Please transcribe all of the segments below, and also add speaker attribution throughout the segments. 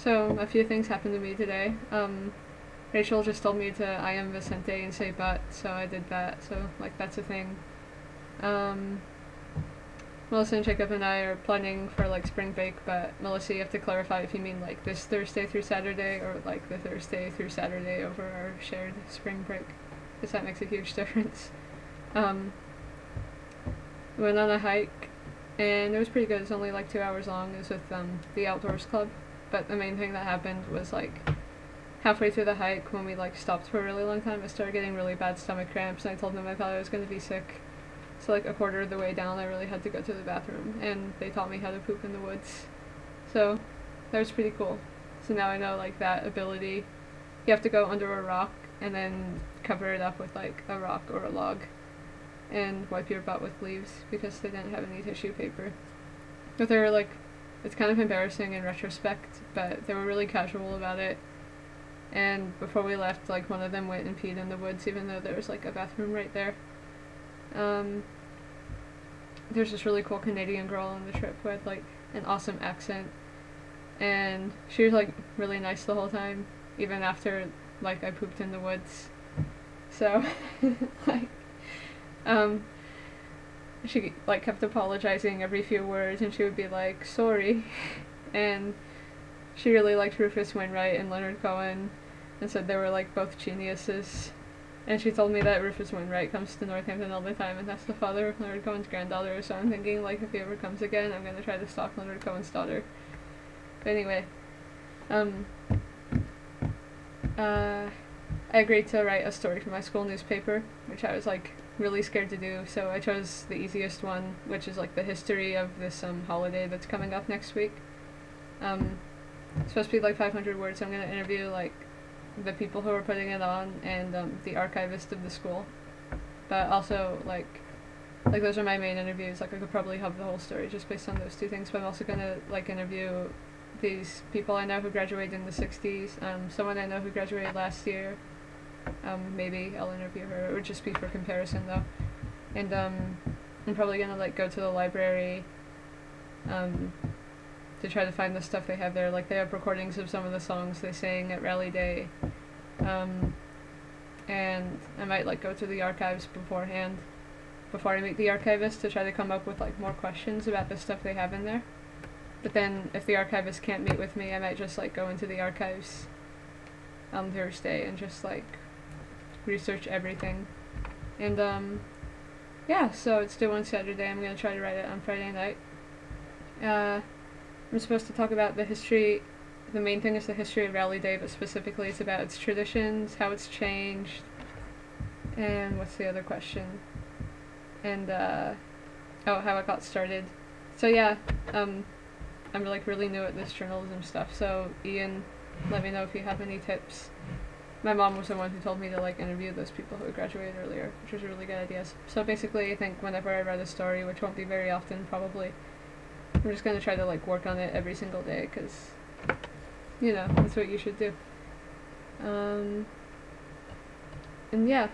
Speaker 1: So a few things happened to me today. Rachel just told me to I am Vicente and say but, so I did that. So like that's a thing. Um, Melissa and Jacob and I are planning for like spring break, but Melissa, you have to clarify if you mean like this Thursday through Saturday or like the Thursday through Saturday over our shared spring break, because that makes a huge difference. Um, we went on a hike, and it was pretty good. It was only like 2 hours long. It was with the Outdoors Club, but the main thing that happened was like halfway through the hike when we like stopped for a really long time, I started getting really bad stomach cramps, and I told them I thought I was going to be sick. So like a quarter of the way down, I really had to go to the bathroom, and they taught me how to poop in the woods. So that was pretty cool. So now I know like that ability. You have to go under a rock and then cover it up with like a rock or a log, and wipe your butt with leaves because they didn't have any tissue paper. But they were like, it's kind of embarrassing in retrospect, but they were really casual about it. And before we left, like one of them went and peed in the woods, even though there was like a bathroom right there. There's this really cool Canadian girl on the trip who had like an awesome accent, and she was like really nice the whole time, even after like I pooped in the woods. So, like, um, she like kept apologizing every few words, and she would be like, "Sorry," and she really liked Rufus Wainwright and Leonard Cohen, and said they were like both geniuses. And she told me that Rufus Wainwright comes to Northampton all the time, and that's the father of Leonard Cohen's granddaughter. So I'm thinking like if he ever comes again, I'm gonna try to stalk Leonard Cohen's daughter. But anyway, um, I agreed to write a story for my school newspaper, which I was like really scared to do. So I chose the easiest one, which is like the history of this holiday that's coming up next week. It's supposed to be like 500 words. So I'm gonna interview like the people who are putting it on and the archivist of the school. But also like those are my main interviews. Like I could probably have the whole story just based on those two things. But I'm also gonna like interview these people I know who graduated in the 60s. Someone I know who graduated last year. Maybe I'll interview her. It would just be for comparison though. And I'm probably gonna like go to the library to try to find the stuff they have there. Like they have recordings of some of the songs they sang at Rally Day. And I might like go to the archives beforehand, before I meet the archivist, to try to come up with like more questions about the stuff they have in there. But then if the archivist can't meet with me, I might just like go into the archives on Thursday and just like research everything. And yeah, so it's due on Saturday. I'm gonna try to write it on Friday night. I'm supposed to talk about the history. The main thing is the history of Rally Day, but specifically it's about its traditions, how it's changed, and what's the other question? And how it got started. So yeah, I'm like really new at this journalism stuff. So Ian, let me know if you have any tips. My mom was the one who told me to like interview those people who had graduated earlier, which was a really good idea. So basically, I think whenever I write a story, which won't be very often probably, I'm just gonna try to like work on it every single day, because you know that's what you should do. And yeah,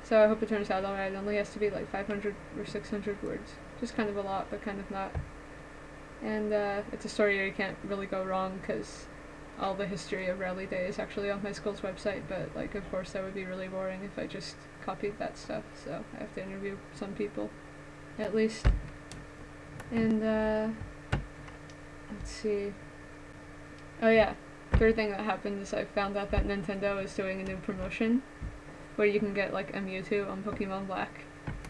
Speaker 1: so I hope it turns out alright. It only has to be like 500 or 600 words, just kind of a lot, but kind of not. And it's a story where you can't really go wrong, because all the history of Rally Day is actually on my school's website. But like, of course, that would be really boring if I just copied that stuff. So I have to interview some people, at least. And let's see. Oh yeah, third thing that happened is I found out that Nintendo is doing a new promotion where you can get like a Mewtwo on Pokemon Black.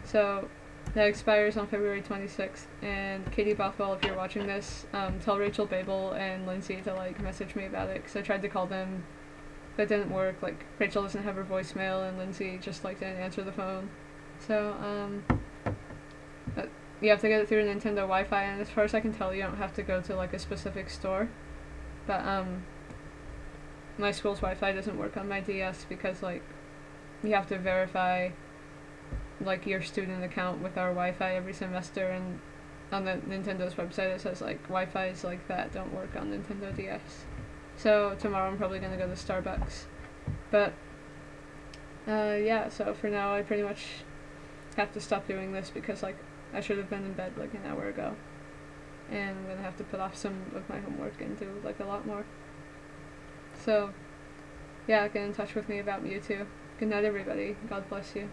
Speaker 1: So that expires on February 26th. And Katie Bothwell, if you're watching this, tell Rachel Babel and Lindsay to like message me about it, because I tried to call them, but it didn't work. Like Rachel doesn't have her voicemail, and Lindsay just like didn't answer the phone. So you have to get it through Nintendo Wi-Fi, and as far as I can tell, you don't have to go to like a specific store. But my school's Wi-Fi doesn't work on my DS because like you have to verify like your student account with our Wi-Fi every semester, and on the Nintendo's website it says like Wi-Fi's like that don't work on Nintendo DS. So tomorrow I'm probably gonna go to Starbucks. But yeah, so for now I pretty much have to stop doing this because like I should have been in bed like an hour ago, and I'm gonna have to put off some of my homework and do like a lot more. So, yeah, get in touch with me about Mewtwo. Good night, everybody. God bless you.